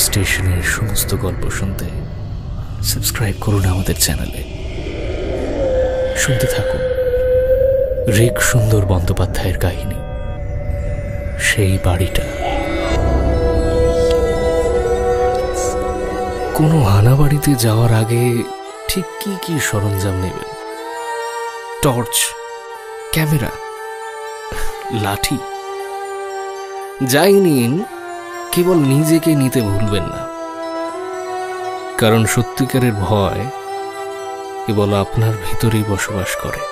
স্টেশনের সমস্ত গল্প শুনতে সাবস্ক্রাইব করুন আমাদের চ্যানেলে। শুনতে থাকুন ঋক সুন্দর বন্দ্যোপাধ্যায়ের কাহিনী সেই বাড়িটা। কোনো হানাবাড়িতে যাওয়ার আগে ঠিক কি কি সরঞ্জাম নেবেন? টর্চ, ক্যামেরা, লাঠি, যাই নিন কেবল নিজেকে নিতে ভুলবেন না, কারণ সত্যিকারের ভয় কেবল আপনার ভিতরেই বসবাস করে।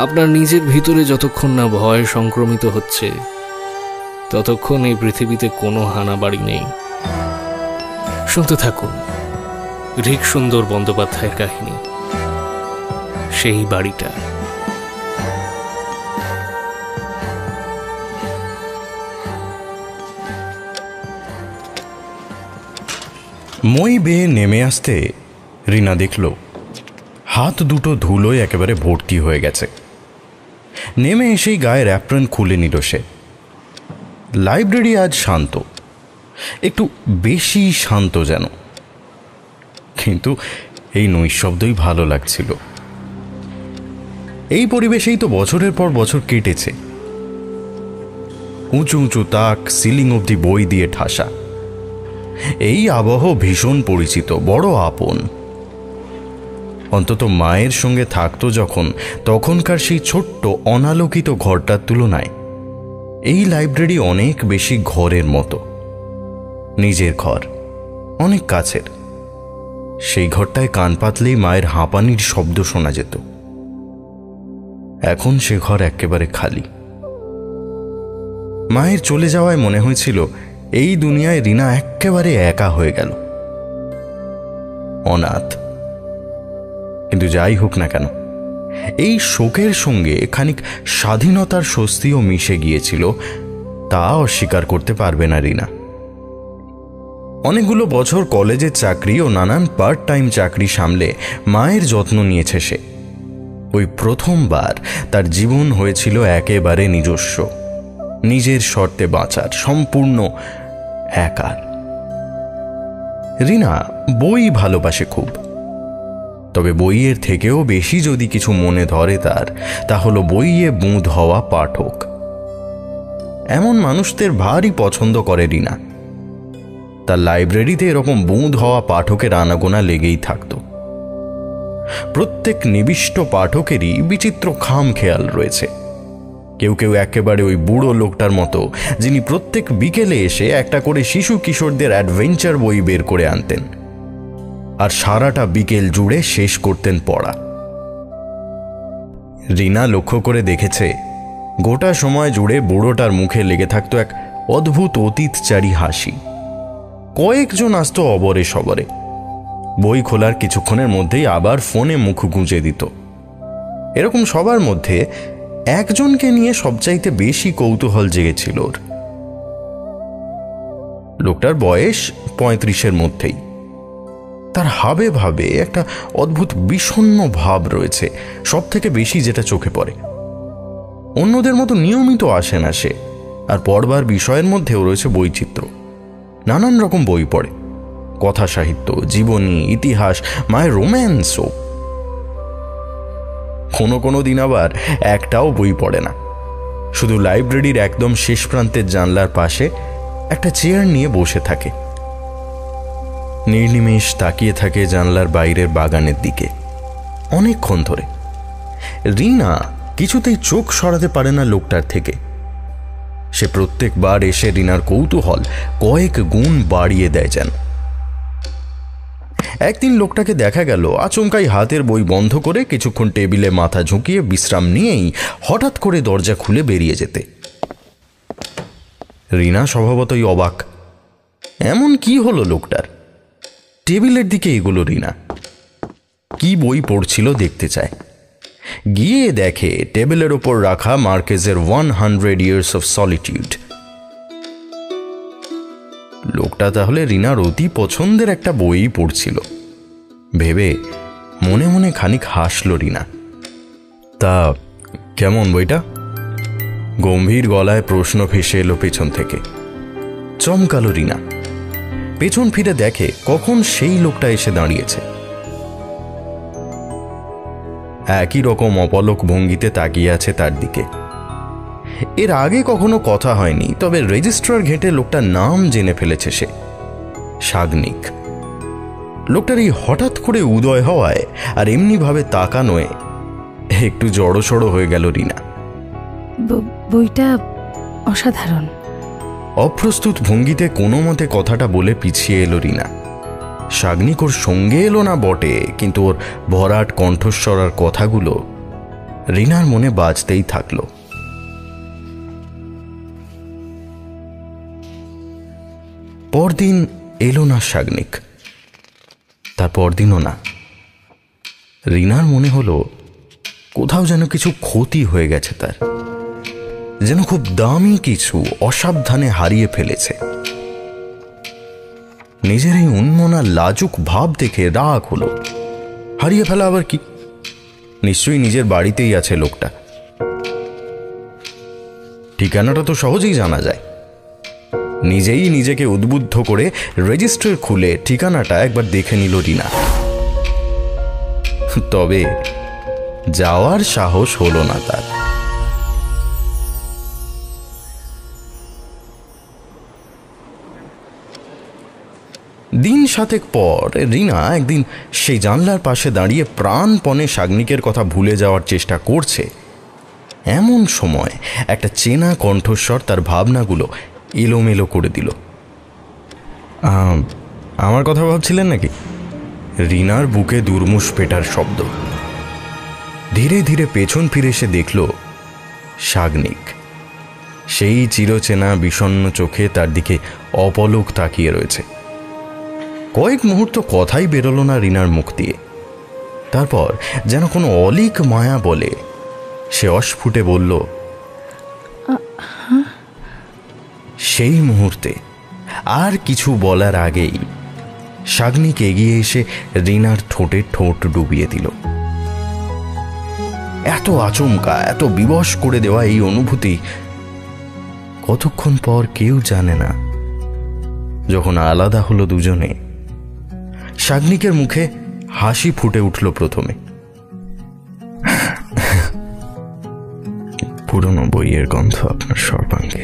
আপনার নিজের ভিতরে যতক্ষণ না ভয় সংক্রমিত হচ্ছে ততক্ষণ এই পৃথিবীতে কোনো হানাবাড়ি নেই। শুনতে থাকুন ঋক সুন্দর বন্দ্যোপাধ্যায়ের কাহিনী সেই বাড়িটা। মই বেয়ে নেমে আসতে রিনা দেখল হাত দুটো ধুলোয় একেবারে ভর্তি হয়ে গেছে। নেমে এসেই গায়ের অ্যাপ্রন খুলে নিল সে। লাইব্রেরি আজ শান্ত, একটু বেশি শান্ত যেন, কিন্তু এই নৈশব্দই ভালো লাগছিল। এই পরিবেশেই তো বছরের পর বছর কেটেছে। উঁচু উঁচু তাক, সিলিং অবধি বই দিয়ে ঠাসা। এই আবহ ভীষণ পরিচিত, বড় আপন। অন্তত মায়ের সঙ্গে থাকতো যখন, তখনকার সেই ছোট্ট অনালোকিত ঘরটার তুলনায় এই লাইব্রেরি অনেক বেশি ঘরের মতো। নিজের ঘর, অনেক কাছের। সেই ঘরটায় কান পাতলেই মায়ের হাঁপানির শব্দ শোনা যেত। এখন সে ঘর একেবারে খালি। মায়ের চলে যাওয়ায় মনে হয়েছিল এই দুনিয়ায় রিনা একেবারে একা হয়ে গেল, অনাথ। কিন্তু যাই হোক না কেন, এই শোকের সঙ্গে খানিক স্বাধীনতার স্বস্তিও মিশে গিয়েছিল, তা অস্বীকার করতে পারবে না রিনা। অনেকগুলো বছর কলেজের চাকরি ও নানান পার্ট টাইম চাকরি সামলে মায়ের যত্ন নিয়েছে সে। ওই প্রথমবার তার জীবন হয়েছিল একেবারে নিজস্ব, নিজের শর্তে বাঁচার, সম্পূর্ণ একার। রিনা বই ভালোবাসে খুব, তবে বইয়ের থেকেও বেশি যদি কিছু মনে ধরে তার, তা হলো বইয়ে বুঁদ হওয়া পাঠক। এমন মানুষদের ভারী পছন্দ করে রিনা। তার লাইব্রেরিতে এরকম বুঁদ হওয়া পাঠকের আনাগোনা লেগেই থাকত। প্রত্যেক নিবিষ্ট পাঠকেরই বিচিত্র খাম খেয়াল রয়েছে। কেউ কেউ একেবারে ওই বুড়ো লোকটার মতো, যিনি প্রত্যেক বিকেলে এসে একটা করে শিশু কিশোরদের অ্যাডভেঞ্চার বই বের করে আনতেন আর সারাটা বিকেল জুড়ে শেষ করতেন পড়া। রিনা লক্ষ্য করে দেখেছে গোটা সময় জুড়ে বুড়োটার মুখে লেগে থাকতো এক অদ্ভুত অতীতচারী হাসি। কয়েকজন আসতো অবরে সবরে, বই খোলার কিছুক্ষণের মধ্যেই আবার ফোনে মুখ গুঁজে দিত। এরকম সবার মধ্যে একজনকে নিয়ে সবচাইতে বেশি কৌতূহল জেগেছিল ওর। লোকটার বয়স 35-এর মধ্যেই। তার হাবে ভাবে একটা অদ্ভুত বিষণ্ণ ভাব রয়েছে, সব থেকে বেশি যেটা চোখে পড়ে। অন্যদের মতো নিয়মিত আসে না সে, আর পড়বার বিষয়ের মধ্যেও রয়েছে বৈচিত্র্য। নানান রকম বই পড়ে, কথা সাহিত্য, জীবনী, ইতিহাস, মায়ের রোম্যান্সও। কোনো কোনো দিন আবার একটাও বই পড়ে না, শুধু লাইব্রেরির একদম শেষ প্রান্তের জানলার পাশে একটা চেয়ার নিয়ে বসে থাকে। নির্নিমেষ তাকিয়ে থাকে জানলার বাইরের বাগানের দিকে অনেকক্ষণ ধরে। রিনা কিছুতেই চোখ সরাতে পারে না লোকটার থেকে। সে প্রত্যেকবার এসে রিনার কৌতূহল কয়েক গুণ বাড়িয়ে দেয় যেন। একদিন লোকটাকে দেখা গেল আচমকাই হাতের বই বন্ধ করে কিছুক্ষণ টেবিলে মাথা ঝুঁকিয়ে বিশ্রাম নিয়েই হঠাৎ করে দরজা খুলে বেরিয়ে যেতে। রিনা স্বভাবতই অবাক, এমন কি হলো লোকটার? টেবিলের দিকে এগুলো রিনা, কি বই পড়ছিল দেখতে চায়। গিয়ে দেখে টেবিলের ওপর রাখা মার্কেজের 100 Years of Solitude। লোকটা তাহলে রিনার অতি পছন্দের একটা বই পড়ছিল ভেবে মনে মনে খানিক হাসল রিনা। তা কেমন বইটা? গম্ভীর গলায় প্রশ্ন ভেসে এলো পেছন থেকে। চমকালো রিনা। পেছন ফিরে দেখে কখন সেই লোকটা এসে দাঁড়িয়েছে। একই রকম অপলক ভঙ্গিতে তাকিয়ে আছে তার দিকে। এর আগে কখনো কথা হয়নি, তবে রেজিস্ট্রার ঘেঁটে লোকটার নাম জেনে ফেলেছে সে, সাগনিক। লোকটার এই হঠাৎ করে উদয় হওয়ায় আর এমনিভাবে তাকানোয় একটু জড়সড় হয়ে গেল রিনা। বইটা অসাধারণ। অপ্রস্তুত ভঙ্গিতে কোনো মতে কথাটা বলে পিছিয়ে এলো রিনা। সাগনিক ওর সঙ্গে এলো না বটে, কিন্তু ওর ভরাট কণ্ঠস্বর আর কথাগুলো রিনার মনে বাজতেই থাকলো। পরদিন এলো না সাগনিক, তার পরদিনও না। রিনার মনে হলো কোথাও যেন কিছু ক্ষতি হয়ে গেছে তার, যেন খুব দামি কিছু অসাবধানে হারিয়ে ফেলেছে। নিজের এই উন্মনা লাজুক ভাব দেখে রাগ হলো। হারিয়ে ফেলা আবার কি? নিশ্চয়ই নিজের বাড়িতেই আছে লোকটা। ঠিকানাটা তো সহজেই জানা যায়। নিজেই নিজেকে উদ্বুদ্ধ করে রেজিস্টার খুলে ঠিকানাটা একবার দেখে নিল রিনা। তবে যাওয়ার সাহস হলো না তার। দিন 7 পর রিনা একদিন সেই জানলার পাশে দাঁড়িয়ে প্রাণপণে সাগনিকের কথা ভুলে যাওয়ার চেষ্টা করছে। এমন সময় একটা চেনা কণ্ঠস্বর তার ভাবনাগুলো এলোমেলো করে দিল। আমার কথা ভাবছিলেন নাকি? রিনার বুকে দুর্মুষ পেটার শব্দ। ধীরে ধীরে পেছন ফিরে এসে দেখল সাগনিক সেই চিরচেনা বিষণ্ণ চোখে তার দিকে অপলক তাকিয়ে রয়েছে। কয়েক মুহূর্ত কথাই বেরোলো না রিনার মুখ দিয়ে। তারপর যেন কোনো অলিক মায়া বলে সে অস্ফুটে বলল, সেই মুহূর্তে আর কিছু বলার আগেই সাগনিক এগিয়ে এসে রিনার ঠোঁটে ঠোঁট ডুবিয়ে দিল। এত আচমকা, এত বিবশ করে দেওয়া এই অনুভূতি কতক্ষণ পর কেউ জানে না। যখন আলাদা হলো দুজনে, সাগনিকের মুখে হাসি ফুটে উঠল প্রথমে। পুরনো বইয়ের গন্ধ আপনার সর্বাঙ্গে,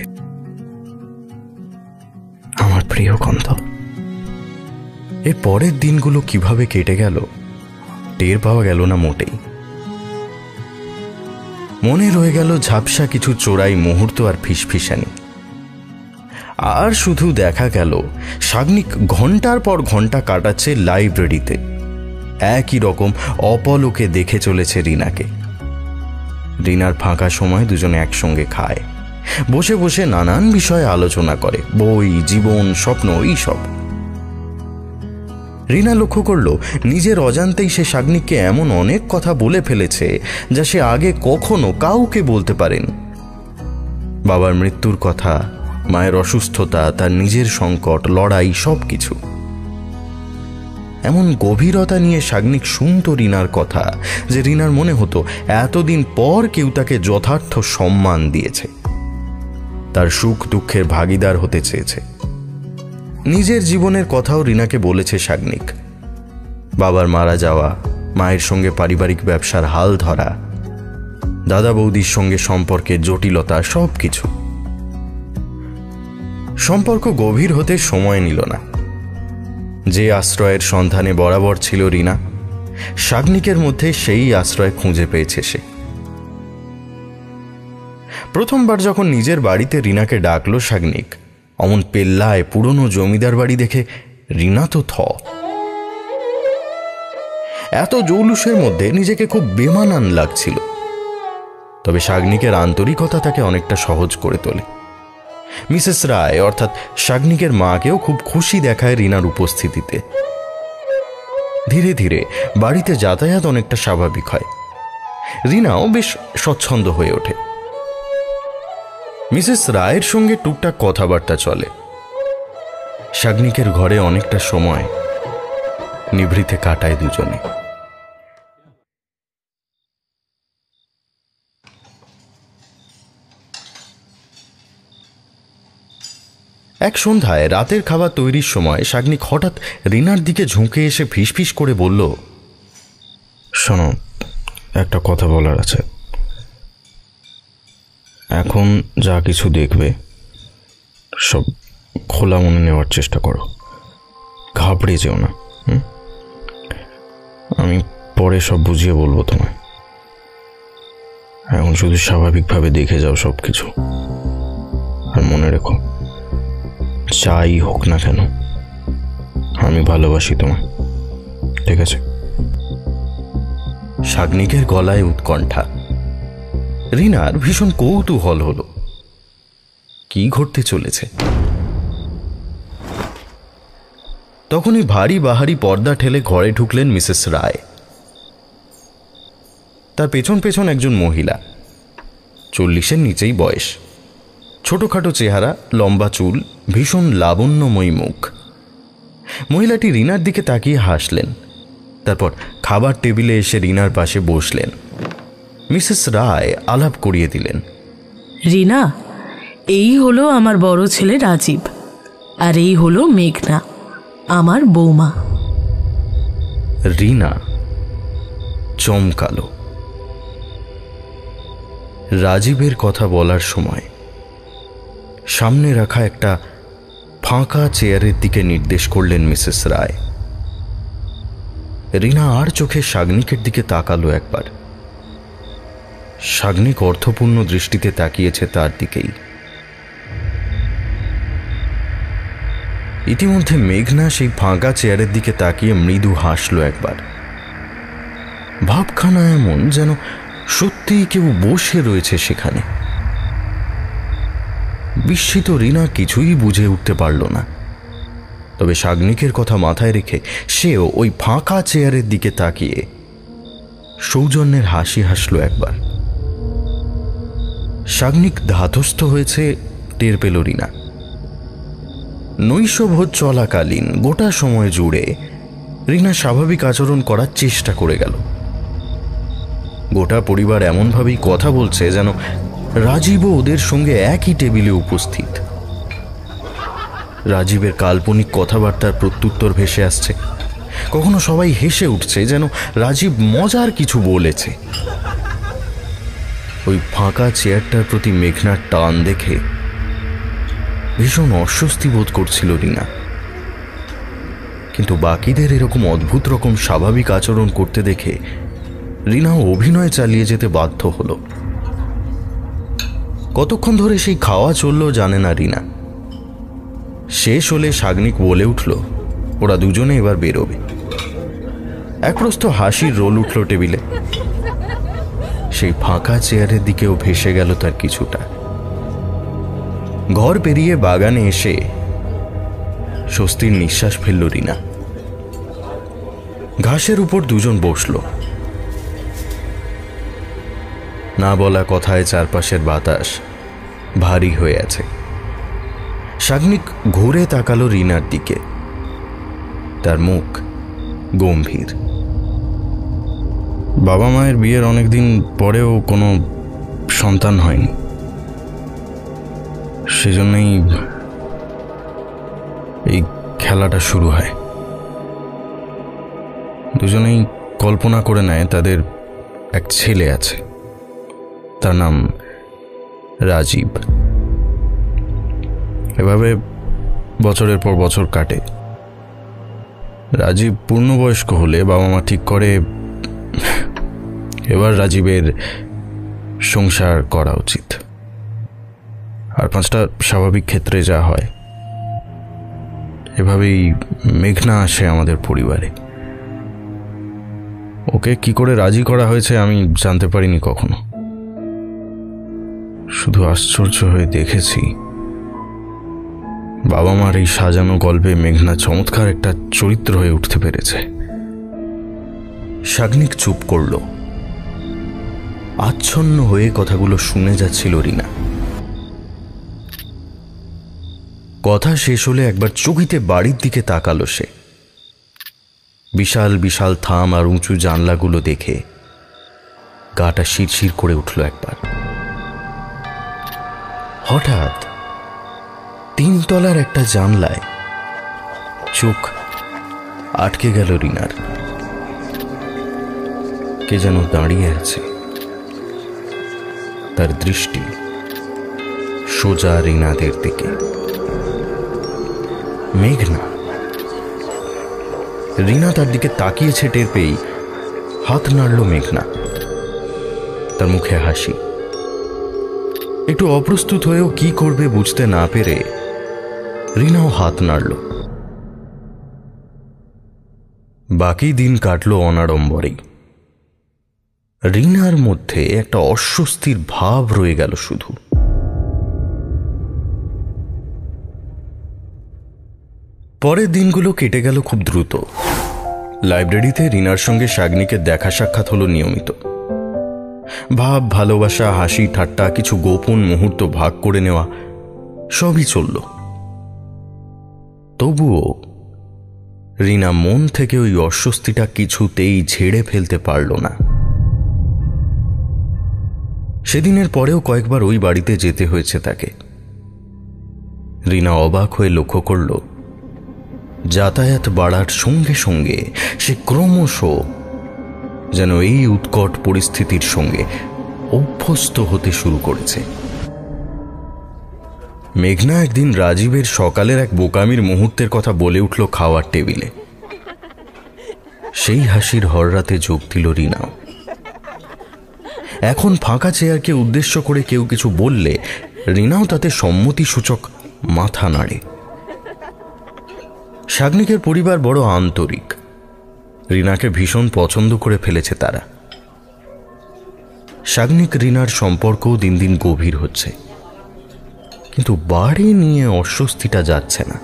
আমার প্রিয় গন্ধ। এর পরের দিনগুলো কিভাবে কেটে গেল টের পাওয়া গেল না মোটেই। মনে রয়ে গেল ঝাপসা কিছু চোরাই মুহূর্ত আর ফিসফিসানি। আর শুধু দেখা গেল সাগনিক ঘন্টার পর ঘন্টা কাটাচ্ছে লাইব্রেরিতে, একই রকম অপলকে দেখে চলেছে রিনাকে। রিনার ফাঁকা সময় দুজনে একসঙ্গে খায়, বসে বসে নানান বিষয়ে আলোচনা করে, বই, জীবন, স্বপ্ন, এইসব। রিনা লক্ষ্য করল নিজের অজান্তেই সে সাগনিককে এমন অনেক কথা বলে ফেলেছে যা সে আগে কখনো কাউকে বলতে পারেনি। বাবার মৃত্যুর কথা, মায়ের অসুস্থতা, তার নিজের সংকট, লড়াই, সবকিছু। এমন গভীরতা নিয়ে সাগনিক শুনত রিনার কথা যে রিনার মনে হতো এতদিন পর কেউ তাকে যথার্থ সম্মান দিয়েছে, তার সুখ দুঃখের ভাগিদার হতে চেয়েছে। নিজের জীবনের কথাও রিনাকে বলেছে সাগনিক। বাবার মারা যাওয়া, মায়ের সঙ্গে পারিবারিক ব্যবসার হাল ধরা, দাদা বৌদির সঙ্গে সম্পর্কের জটিলতা, সবকিছু। সম্পর্ক গভীর হতে সময় নিল না। যে আশ্রয়ের সন্ধানে বরাবর ছিল রিনা, সাগনিকের মধ্যে সেই আশ্রয় খুঁজে পেয়েছে সে। প্রথমবার যখন নিজের বাড়িতে রিনাকে ডাকলো সাগনিক, অমন পেল্লায় পুরনো জমিদার বাড়ি দেখে রিনা তো এত জৌলুসের মধ্যে নিজেকে খুব বেমানান লাগছিল। তবে সাগনিকের আন্তরিকতা তাকে অনেকটা সহজ করে তোলে। মিসেস রায় অর্থাৎ সাগনিকের মাকেও খুব খুশি দেখায় রিনার উপস্থিতিতে। ধীরে ধীরে বাড়িতে যাতায়াত অনেকটা স্বাভাবিক হয়। রিনাও বেশ স্বচ্ছন্দ হয়ে ওঠে। মিসেস রায়ের সঙ্গে টুকটাক কথাবার্তা চলে। সাগনিকের ঘরে অনেকটা সময় নিভৃতে কাটায় দুজনে। এক সন্ধ্যায় রাতের খাবার তৈরির সময় শাগনিক হঠাৎ রিনার দিকে ঝুঁকে এসে ফিসফিস করে বলল, শোনো, একটা কথা বলার আছে। এখন যা কিছু দেখবে সব খোলা মনে নেওয়ার চেষ্টা করো, ঘাবড়ে যেও না। আমি পরে সব বুঝিয়ে বলবো তোমায়। এখন শুধু স্বাভাবিকভাবে দেখে যাও সব কিছু, আর মনে রেখো, যাই হোক না কেন আমি ভালোবাসি তোমায়, ঠিক আছে? শাগনিকের গলায় উৎকণ্ঠা। রিনার ভীষণ কৌতূহল হলো কি ঘটতে চলেছে। তখনই ভারী বাহারি পর্দা ঠেলে ঘরে ঢুকলেন মিসেস রায়। তার পেছন পেছন একজন মহিলা, 40-এর নিচেই বয়স, ছোটখাটো চেহারা, লম্বা চুল, ভীষণ লাবণ্যময়ী মুখ। মহিলাটি রিনার দিকে তাকিয়ে হাসলেন, তারপর খাবার টেবিলে এসে রিনার পাশে বসলেন। মিসেস রায় আলাপ করিয়ে দিলেন, রিনা, এই হলো আমার বড় ছেলে রাজীব, আর এই হলো মেঘনা, আমার বৌমা। রিনা চমকালো। রাজীবের কথা বলার সময় সামনে রাখা একটা ফাঁকা চেয়ারের দিকে নির্দেশ করলেন মিসেস রায়। রিনা আর চোখে শাগনিকের দিকে তাকালো একবার। শাগনিক অর্থপূর্ণ দৃষ্টিতে তাকিয়েছে তার দিকেই। ইতিমধ্যে মেঘনা সেই ফাঁকা চেয়ারের দিকে তাকিয়ে মৃদু হাসল একবার। ভাবখানা এমন যেন সত্যিই কেউ বসে রয়েছে সেখানে। বিস্মিত রিনা কিছুই বুঝে উঠতে পারল না, তবে শাগনিকের কথা মাথায় রেখে সেও ওই ফাঁকা চেয়ারের দিকে তাকিয়ে সৌজন্যের হাসি হাসল একবার। শাগনিক ধাতস্থ হয়েছে টের পেল রিনা। নৈশভোজ চলাকালীন গোটা সময় জুড়ে রিনা স্বাভাবিক আচরণ করার চেষ্টা করে গেল। গোটা পরিবার এমনভাবেই কথা বলছে যেন রাজীবও ওদের সঙ্গে একই টেবিলে উপস্থিত। রাজীবের কাল্পনিক কথাবার্তার প্রত্যুত্তর ভেসে আসছে। কখনো সবাই হেসে উঠছে যেন রাজীব মজার কিছু বলেছে। ওই ফাঁকা চেয়ারটার প্রতি মেঘনার টান দেখে ভীষণ অস্বস্তি বোধ করছিল রিনা, কিন্তু বাকিদের এরকম অদ্ভুত রকম স্বাভাবিক আচরণ করতে দেখে রিনাও অভিনয় চালিয়ে যেতে বাধ্য হলো। কতক্ষণ ধরে সেই খাওয়া চলল জানে না রিনা। শেষ হলে শাগনিক বলে উঠল, ওরা দুজনে এবার বেরোবে। একপ্রস্থ হাসির রোল উঠল টেবিলে। সেই ফাঁকা চেয়ারের দিকেও ভেসে গেল তার কিছুটা। ঘর পেরিয়ে বাগানে এসে স্বস্তির নিঃশ্বাস ফেলল রিনা। ঘাসের উপর দুজন বসল। না বলা কথায় চারপাশের বাতাস ভারী হয়ে আছে। শাগনিক ঘুরে তাকালো রিনার দিকে। তার মুখ গম্ভীর। বাবা মায়ের বিয়ের অনেকদিন পরেও কোনো সন্তান হয়নি, সেজন্যই এই খেলাটা শুরু হয়। দুজনেই কল্পনা করে নেয় তাদের এক ছেলে আছে, তার নাম রাজীব। এভাবে বছরের পর বছর কাটে। রাজীব পূর্ণবয়স্ক হলে বাবা মা ঠিক করে এবার রাজীবের সংসার করা উচিত। আর 5টা স্বাভাবিক ক্ষেত্রে যা হয়। এভাবেই মেঘনা আসে আমাদের পরিবারে। ওকে কি করে রাজি করা হয়েছে আমি জানতে পারিনি কখনো। শুধু আশ্চর্য হয়ে দেখেছি বাবা মার এই সাজানো গল্পে মেঘনা চমৎকার একটা চরিত্র হয়ে উঠতে পেরেছে। শাগনিক চুপ করল। আচ্ছন্ন হয়ে কথাগুলো শুনে যাচ্ছিল রিনা। কথা শেষ হলে একবার চকিতে বাড়ির দিকে তাকালো সে। বিশাল বিশাল থাম আর উঁচু জানলাগুলো দেখে গাটা শিরশির করে উঠল একবার। হঠাৎ 3 তলার একটা জানলায় চোখ আটকে গেল রিনার। কে যেন দাঁড়িয়ে আছে, তার দৃষ্টি সোজা রিনাদের দিকে। মেঘনা। রিনা তার দিকে তাকিয়েছে টের পেয়েই হাত নাড়ল মেঘনা। তার মুখে হাসি। একটু অপ্রস্তুত হয়েও কি করবে বুঝতে না পেরে রিনাও হাত নাড়ল। বাকি দিন কাটল অনাড়ম্বরেই। রিনার মধ্যে একটা অস্বস্তির ভাব রয়ে গেল শুধু। পরের দিনগুলো কেটে গেল খুব দ্রুত। লাইব্রেরিতে রিনার সঙ্গে শাগনিকের দেখা সাক্ষাৎ হলো নিয়মিত। ভাব, ভালোবাসা, হাসি ঠাট্টা, কিছু গোপন মুহূর্ত ভাগ করে নেওয়া সবই চলল। তবুও রিনা মন থেকে ওই অস্বস্তিটা কিছুতেই ঝেড়ে ফেলতে পারল না। সেদিনের পরেও কয়েকবার ওই বাড়িতে যেতে হয়েছে তাকে। রিনা অবাক হয়ে লক্ষ্য করল, যাতায়াত বাড়ার সঙ্গে সঙ্গে সে ক্রমশ যেন এই উৎকট পরিস্থিতির সঙ্গে অভ্যস্ত হতে শুরু করেছে। মেঘনা একদিন রাজীবের সকালের এক বোকামির মুহূর্তের কথা বলে উঠল খাওয়ার টেবিলে। সেই হাসির হররাতে যোগ দিল রিনাও। এখন ফাঁকা চেয়ারকে উদ্দেশ্য করে কেউ কিছু বললে রিনাও তাতে সম্মতিসূচক মাথা নাড়ে। শাগনিকের পরিবার বড় আন্তরিক। রিনাকে ভীষণ পছন্দ করে ফেলেছে তারা। শাগনিক রিনার সম্পর্কও দিন দিন গভীর হচ্ছে, কিন্তু বাড়ি নিয়ে অস্বস্তিটা যাচ্ছে না।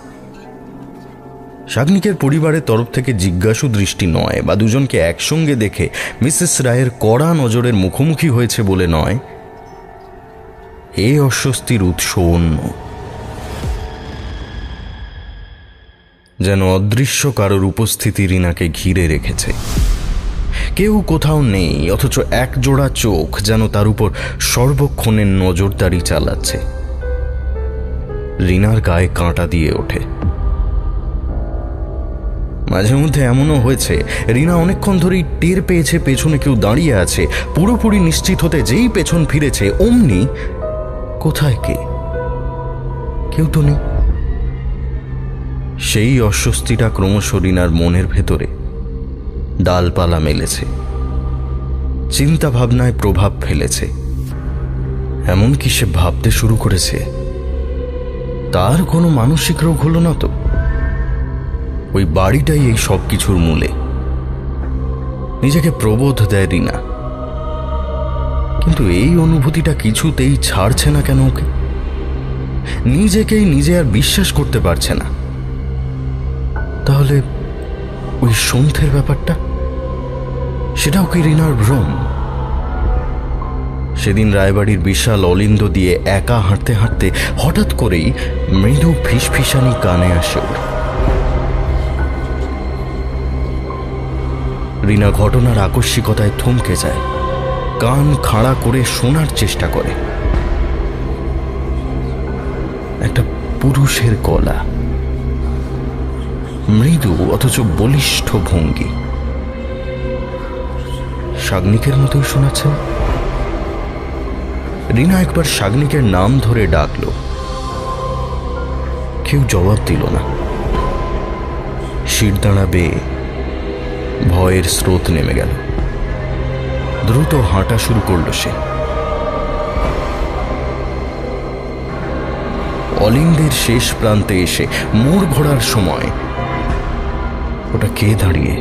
শাগনিকের পরিবারের তরফ থেকে জিজ্ঞাসু দৃষ্টি নয়, বা দুজনকে একসঙ্গে দেখে মিসেস রায়ের কড়া নজরের মুখোমুখি হয়েছে বলে নয়, এই অস্বস্তির উৎস অন্য। যেন অদৃশ্য কারোর উপস্থিতি রিনাকে ঘিরে রেখেছে। কেউ কোথাও নেই, অথচ এক জোড়া চোখ যেন তার উপর সর্বক্ষণের নজরদারি চালাচ্ছে। রিনার গায়ে কাঁটা দিয়ে ওঠে। মাঝে মধ্যে এমনও হয়েছে রিনা অনেকক্ষণ ধরেই টের পেয়েছে পেছনে কেউ দাঁড়িয়ে আছে। পুরোপুরি নিশ্চিত হতে যেই পেছন ফিরেছে অমনি কোথায় কে, কেউ তো নেই। সেই অস্বস্তিটা ক্রমশ রিনার মনের ভেতরে ডালপালা মেলেছে, চিন্তা ভাবনায় প্রভাব ফেলেছে। এমনকি সে ভাবতে শুরু করেছে তার কোনো মানসিক রোগ হলো না তো? ওই বাড়িটাই এই সব কিছুর মূলে। নিজেকে প্রবোধ দেয় রিনা, কিন্তু এই অনুভূতিটা কিছুতেই ছাড়ছে না কেন ওকে। নিজেকেই নিজে আর বিশ্বাস করতে পারছে না। তাহলে ওই সন্ধ্যের ব্যাপারটা, সেটাও কি রিনার ভ্রম? সেদিন রায়বাড়ির বিশাল অলিন্দ দিয়ে একা হাঁটতে হাঁটতে হঠাৎ করেই মৃদু ফিসফিসানি কানে আসে ওর। রিনা ঘটনার আকস্মিকতায় থমকে যায়, কান খাড়া করে শোনার চেষ্টা করে। একটা পুরুষের গলা, মৃদু অথচ বলিষ্ঠ ভঙ্গি। শাগনিকের মতোই শোনাচ্ছে। রিনা একবার শাগনিকের নাম ধরে ডাকল, কেউ জবাব দিল না। শিরদাঁড়া বেয়ে ভয়ের স্রোত নেমে গেল। দ্রুত হাঁটা শুরু করল সে। অলিন্দের শেষ প্রান্তে এসে মোড় ঘোরার সময় ওটা কে দাঁড়িয়ে?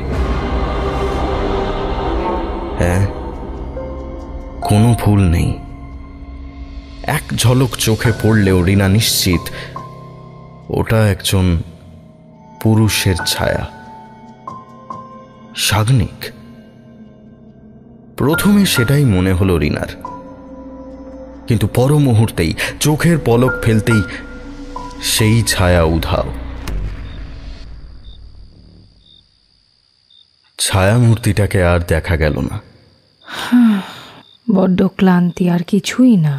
হ্যাঁ, কোনো ভুল নেই। এক ঝলক চোখে পড়লেও রিনা নিশ্চিত ওটা একজন পুরুষের ছায়া। শাগনিক। প্রথমে সেটাই মনে হলো রিনার, কিন্তু পর মুহূর্তেই চোখের পলক ফেলতেই সেই ছায়া উধাও। ছায়ামূর্তিটাকে আর দেখা গেল না। বড্ড ক্লান্তি, আর কিছুই না।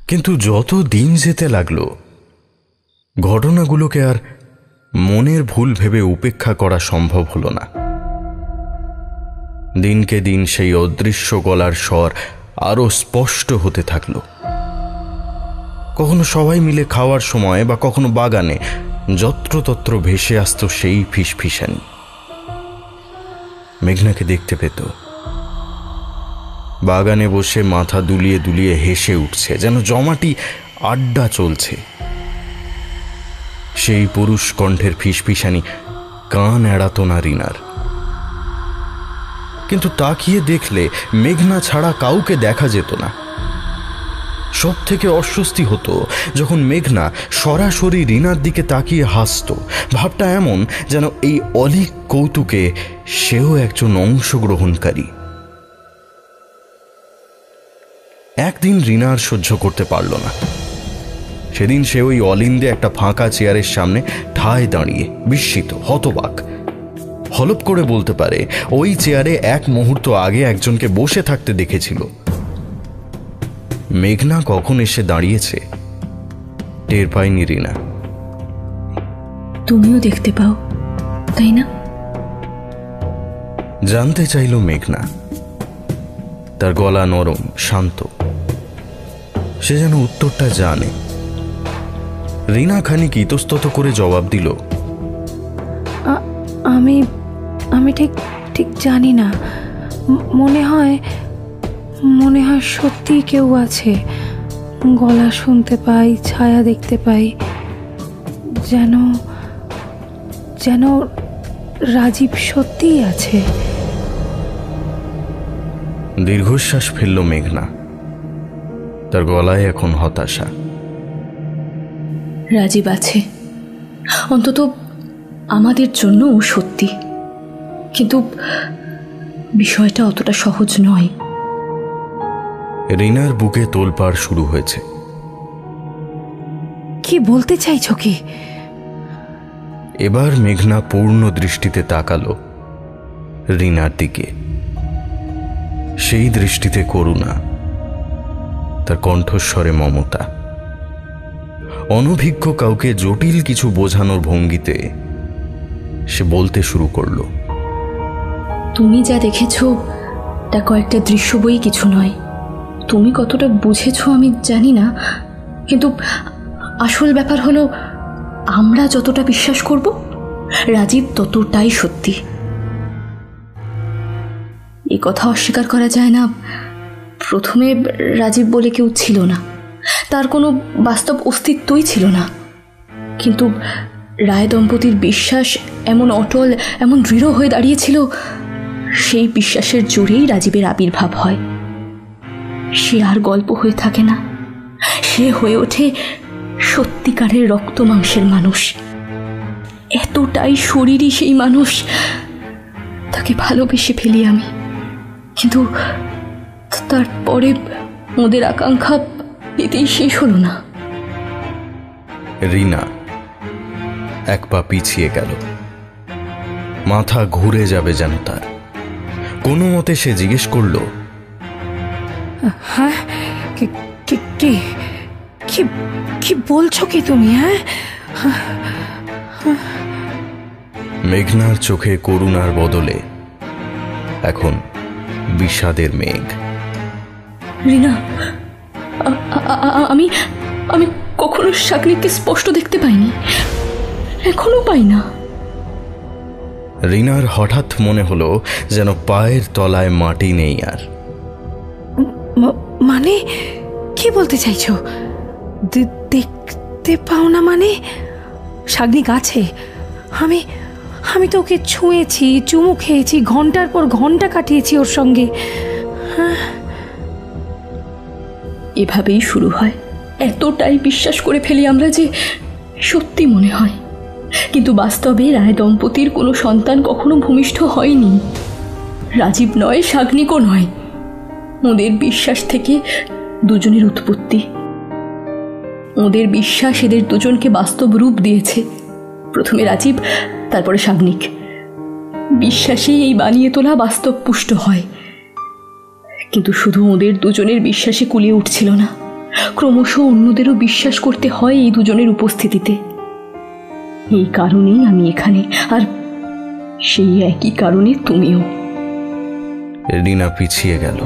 কিন্তু যত দিন যেতে লাগলো ঘটনাগুলোকে আর মনের ভুল ভেবে উপেক্ষা করা সম্ভব হলো না। দিনকে দিন সেই অদৃশ্য গলার স্বর আরো স্পষ্ট হতে থাকলো। কখনো সবাই মিলে খাওয়ার সময় বা কখনো বাগানে যত্রতত্র ভেসে আসতো সেই ফিসফিসানি। মেঘনাকে দেখতে পেত বাগানে বসে মাথা দুলিয়ে দুলিয়ে হেসে উঠছে, যেন জমাটি আড্ডা চলছে। সেই পুরুষ কণ্ঠের ফিসফিসানি কান এড়াতো না রিনার। কিন্তু তাকিয়ে দেখলে মেঘনা ছাড়া কাউকে দেখা যেত না। সব থেকে অস্বস্তি হতো যখন মেঘনা সরাসরি রিনার দিকে তাকিয়ে হাসত। ভাবটা এমন যেন এই অলীক কৌতুকে সেও একজন অংশগ্রহণকারী। একদিন রিনা আর সহ্য করতে পারল না। সেদিন সে ওই অলিন্দে একটা ফাঁকা চেয়ারের সামনে ঠায় দাঁড়িয়ে বিস্মিত, হতবাক। হলপ করে বলতে পারে ওই চেয়ারে এক মুহূর্ত আগে একজনকে বসে থাকতে দেখেছিল। মেঘনা কখন এসে দাঁড়িয়েছে টের পায়নি রিনা। তুমিও দেখতে পাও, তাই না? জানতে চাইল মেঘনা। তার গলা নরম, শান্ত। সে যেন উত্তরটা জানে। রিনা খানিক ইতস্তত করে জবাব দিল, আমি ঠিক ঠিক জানি না। মনে হয় সত্যি কেউ আছে। গলা শুনতে পাই, ছায়া দেখতে পাই, যেন রাজীব সত্যিই আছে। দীর্ঘশ্বাস ফেলল মেঘনা। তার গলায় এখন হতাশা। রাজীব আছে, অন্তত আমাদের জন্য ও সত্যি। কিন্তু বিষয়টা অতটা সহজ নয়। রিনার বুকে তোলপাড় শুরু হয়েছে। কি বলতে চাইছো কি? এবার মেঘনা পূর্ণ দৃষ্টিতে তাকালো রিনার দিকে। সেই দৃষ্টিতে করুণা, তার কণ্ঠস্বরে মমতা। অনভিজ্ঞ কাউকে জটিল কিছু বোঝানোর ভঙ্গিতে সে বলতে শুরু করলো, তুমি যা দেখেছো তা কয়েকটা দৃশ্য বই কিছু নয়। তুমি কতটা বুঝেছো আমি জানি না, কিন্তু আসল ব্যাপার হলো আমরা যতটা বিশ্বাস করব রাজীব ততটাই সত্যি। এই কথা অস্বীকার করা যায় না। প্রথমে রাজীব বলে কেউ ছিল না, তার কোনো বাস্তব অস্তিত্বই ছিল না। কিন্তু রায় দম্পতির বিশ্বাস এমন অটল, এমন দৃঢ় হয়ে দাঁড়িয়েছিল, সেই বিশ্বাসের জোরেই রাজীবের আবির্ভাব হয়। সে আর গল্প হয়ে থাকে না, সে হয়ে ওঠে সত্যিকারের রক্ত মাংসের মানুষ। এতটাই শরীরী সেই মানুষ, তাকে ভালোবেসে ফেলি আমি। কিন্তু তারপরে ওদের আকাঙ্ক্ষা এতেই শেষ হলো না। রিনা এক পা পিছিয়ে গেল। মাথা ঘুরে যাবে যেন তার। কোনো মতে সে জিজ্ঞেস করল, হ্যাঁ, কি বলছো কি তুমি? হ্যাঁ, মেঘনার চোখে করুণার বদলে এখন বিষাদের মেঘ। রিনা, আমি আমি কখনো শাকনিককে স্পষ্ট দেখতে পাইনি, এখনো পাই না। রিনার হঠাৎ মনে হলো যেন পায়ের তলায় মাটি নেই আর। মানে কি বলতে চাইছো? দেখতে পাও না মানে? শাগনিক আছে। আমি তো ওকে ছুঁয়েছি, চুমু খেয়েছি, ঘন্টার পর ঘন্টা কাটিয়েছি ওর সঙ্গে। এভাবেই শুরু হয়। এতটাই বিশ্বাস করে ফেলি আমরা যে সত্যি মনে হয়। কিন্তু বাস্তবে রায় দম্পতির কোনো সন্তান কখনো ভূমিষ্ঠ হয়নি। রাজীব নয়, শাগনিকও নয়। ওদের বিশ্বাস থেকে দুজনের উৎপত্তি। ওদের বিশ্বাস এদের দুজনকে বাস্তব রূপ দিয়েছে। প্রথমে রাজীব, তারপরে শাগনিক। বিশ্বাসেই এই বানিয়ে তোলা বাস্তব পুষ্ট হয়। কিন্তু শুধু ওদের দুজনের বিশ্বাসে কুলিয়ে উঠছিল না, ক্রমশ অন্যদেরও বিশ্বাস করতে হয় এই দুজনের উপস্থিতিতে। এই কারণেই আমি এখানে, আর সেই একই কারণে তুমিও। রিনা পিছিয়ে গেল,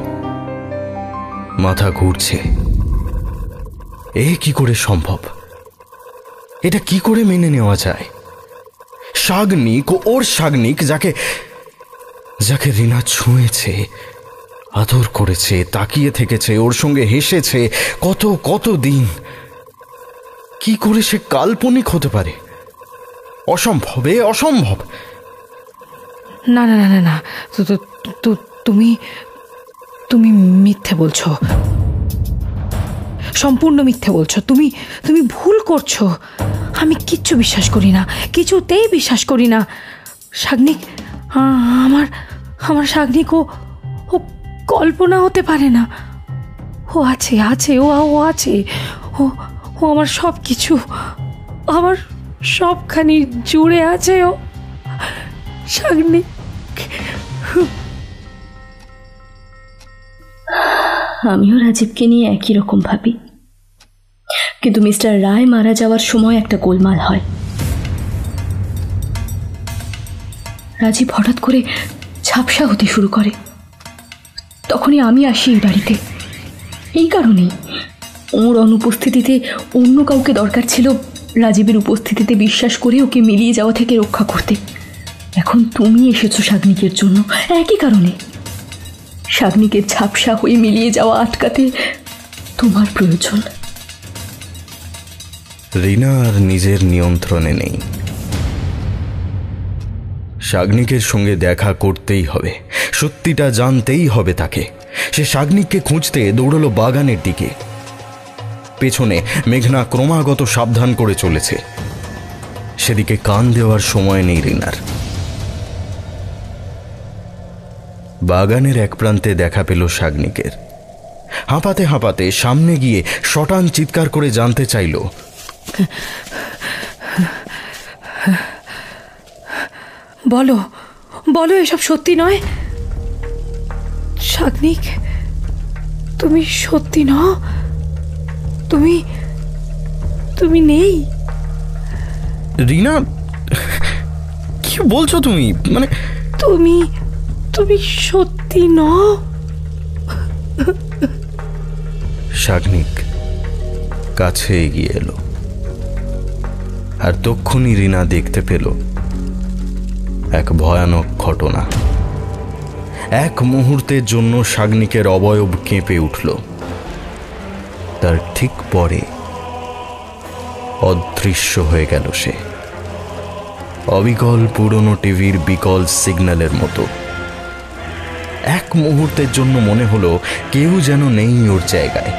মাথা ঘুরছে। এ কি করে সম্ভব? এটা কি করে মেনে নেওয়া যায়? শাগনিক ও ওর শাগনিক, যাকে যাকে রিনা ছুঁয়েছে, আদর করেছে, তাকিয়ে থেকেছে, ওর সঙ্গে হেসেছে কত কত দিন, কি করে সে কাল্পনিক হতে পারে? অসম্ভব, এ অসম্ভব। না না না না না, তুমি তুমি মিথ্যে বলছো, সম্পূর্ণ মিথ্যে বলছো। তুমি তুমি ভুল করছো। আমি কিচ্ছু বিশ্বাস করি না, কিছুতেই বিশ্বাস করি না। শাগনিক, আমার আমার শাগনিক ও কল্পনা হতে পারে না। ও আছে, আছে, ও আছে, ও ও আমার সব কিছু, আমার সবখানি জুড়ে আছে ও। শাগনিক, আমিও রাজীবকে নিয়ে একই রকম ভাবি, কিন্তু মিস্টার রায় মারা যাওয়ার সময় একটা গোলমাল হয়। রাজীব হঠাৎ করে ঝাপসা হতে শুরু করে। তখনই আমি আসি এই বাড়িতে। এই কারণেই ওর অনুপস্থিতিতে অন্য কাউকে দরকার ছিল রাজীবের উপস্থিতিতে বিশ্বাস করে ওকে মিলিয়ে যাওয়া থেকে রক্ষা করতে। এখন তুমি এসেছো শাগনিকের জন্য, একই কারণে। শাগনিকের ঝাপসা হয়ে মিলিয়ে যাওয়া আটকাতে তোমার প্রয়োজন। রিনা আর নিজের নিয়ন্ত্রণে নেই। শাগনিকের সঙ্গে দেখা করতেই হবে, সত্যিটা জানতেই হবে তাকে। সে শাগনিককে খুঁজতে দৌড়লো বাগানের দিকে। পেছনে মেঘনা ক্রমাগত সাবধান করে চলেছে। সেদিকে কান দেওয়ার সময় নেই রিনার। বাগানের এক প্রান্তে দেখা পেল শাগনিকের। হাঁপাতে হাঁপাতে সামনে গিয়ে শটান চিৎকার করে জানতে চাইল, বলো বলো, এসব সত্যি নয়। শাগনিক, তুমি সত্যি নও, তুমি তুমি নেই। রিনা, কি বলছো তুমি? মানে তুমি তুমি সত্যি নও? শাগনিক কাছে এগিয়ে এলো, আর তক্ষুনি রিনা দেখতে পেল এক ভয়ানক ঘটনা। এক মুহূর্তের জন্য শাগনিকের অবয়ব কেঁপে উঠল। তার ঠিক পরে অদৃশ্য হয়ে গেল সে, অবিকল পুরনো টিভির বিকল সিগন্যালের মতো। এক মুহূর্তের জন্য মনে হলো কেউ যেন নেই ওর জায়গায়।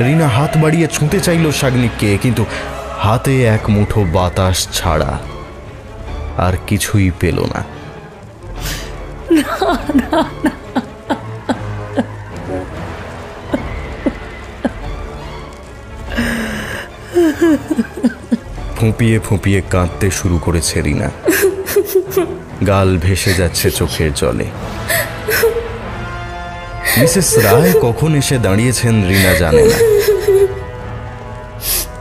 রিনা হাত বাড়িয়ে ছুঁতে চাইল শাগনিককে, কিন্তু হাতে এক মুঠো বাতাস ছাড়া আর কিছুই পেল না। ফুঁপিয়ে ফুঁপিয়ে কাঁদতে শুরু করেছে রিনা। গাল ভেসে যাচ্ছে চোখের জলে। মিসেস রায় কখন এসে দাঁড়িয়েছেন রিনা জানে না।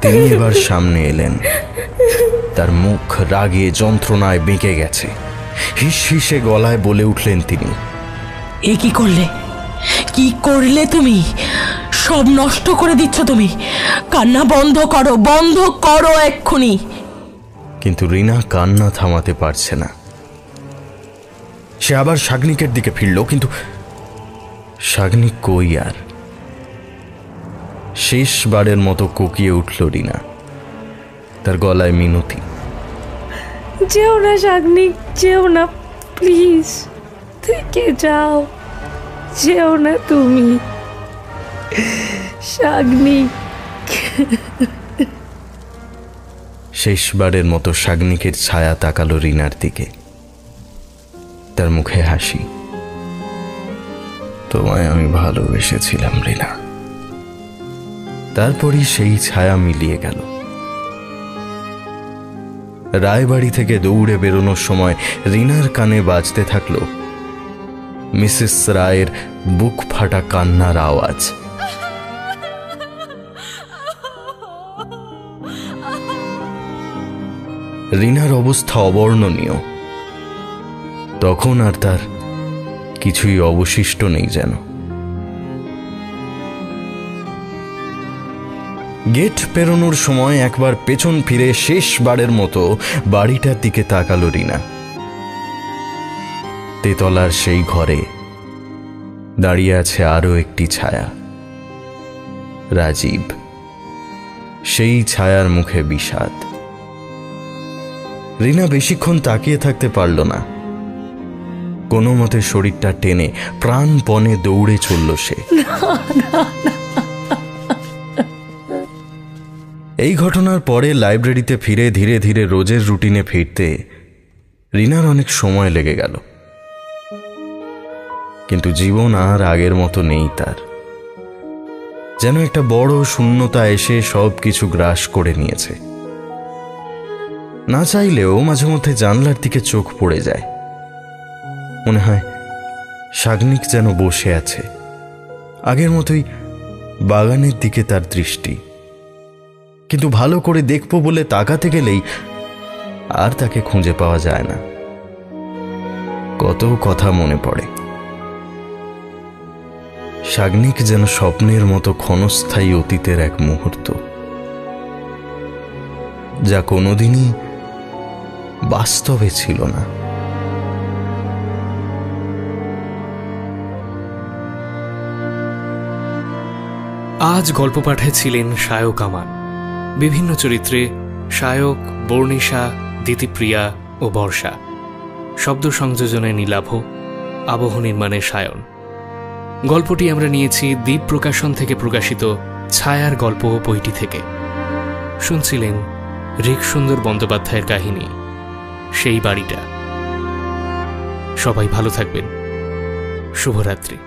তিনি এবার সামনে এলেন। তার মুখ রাগে যন্ত্রণায় বেঁকে গেছে। হিস হিসে গলায় বলে উঠলেন তিনি, এ কি করলে? কি করলে তুমি? সব নষ্ট করে দিচ্ছ তুমি। কান্না বন্ধ করো, বন্ধ করো এক্ষুনি। কিন্তু রিনা কান্না থামাতে পারছে না। সে আবার শাগনিকের দিকে ফিরল, কিন্তু শাগনিক কই আর। শেষবারের মতো কোকিয়ে উঠল রিনা। তার গলায় মিনতি, যেও না শাগনিক, যেও না, প্লিজ, থেকে যাও, যেও না তুমি শাগনিক। শেষবারের মতো শাগনিকের ছায়া তাকালো রিনার দিকে। তার মুখে হাসি। তোমায় আমি ভালোবেসেছিলাম রিনা। তারপরই সেই ছায়া মিলিয়ে গেল। রায়বাড়ি থেকে দৌড়ে বেরোনোর সময় রিনার কানে বাজতে থাকলো মিসেস রায়ের বুক ফাটা কান্নার আওয়াজ। রিনার অবস্থা অবর্ণনীয়। তখন আর তার কিছুই অবশিষ্ট নেই যেন। গেট পেরোনোর সময় একবার পেছন ফিরে শেষবারের মতো বাড়িটার দিকে তাকালো রিনা। তেতলার সেই ঘরে দাঁড়িয়ে আছে আরো একটি ছায়া, রাজীব। সেই ছায়ার মুখে বিষাদ। রিনা বেশিক্ষণ তাকিয়ে থাকতে পারল না। কোনো মতে শরীরটা টেনে প্রাণপণে দৌড়ে চলল সে। এই ঘটনার পরে লাইব্রেরিতে ফিরে ধীরে ধীরে রোজের রুটিনে ফিরতে রিনার অনেক সময় লেগে গেল। কিন্তু জীবন আর আগের মতো নেই তার। যেন একটা বড় শূন্যতা এসে সব কিছু গ্রাস করে নিয়েছে। না চাইলেও মাঝে মধ্যে জানলার দিকে চোখ পড়ে যায়। মনে হয় শাগনিক যেন বসে আছে, আগের মতোই বাগানের দিকে তার দৃষ্টি। কিন্তু ভালো করে দেখব বলে তাকাতে গেলেই আর তাকে খুঁজে পাওয়া যায় না। কত কথা মনে পড়ে। শাগনিক যেন স্বপ্নের মতো ক্ষণস্থায়ী অতীতের এক মুহূর্ত, যা কোনোদিনই বাস্তবে ছিল না। আজ গল্প পাঠে ছিলেন সায়ক আমান। বিভিন্ন চরিত্রে সায়ক, বর্ণিশা, দিতিপ্রিয়া ও বর্ষা। শব্দ সংযোজনে নীলাভ, আবহ নির্মাণে সায়ন। গল্পটি আমরা নিয়েছি দ্বীপ প্রকাশন থেকে প্রকাশিত ছায়ার গল্প বইটি থেকে। শুনছিলেন ঋক সুন্দর বন্দ্যোপাধ্যায়ের কাহিনী সেই বাড়িটা। সবাই ভালো থাকবেন। শুভরাত্রি।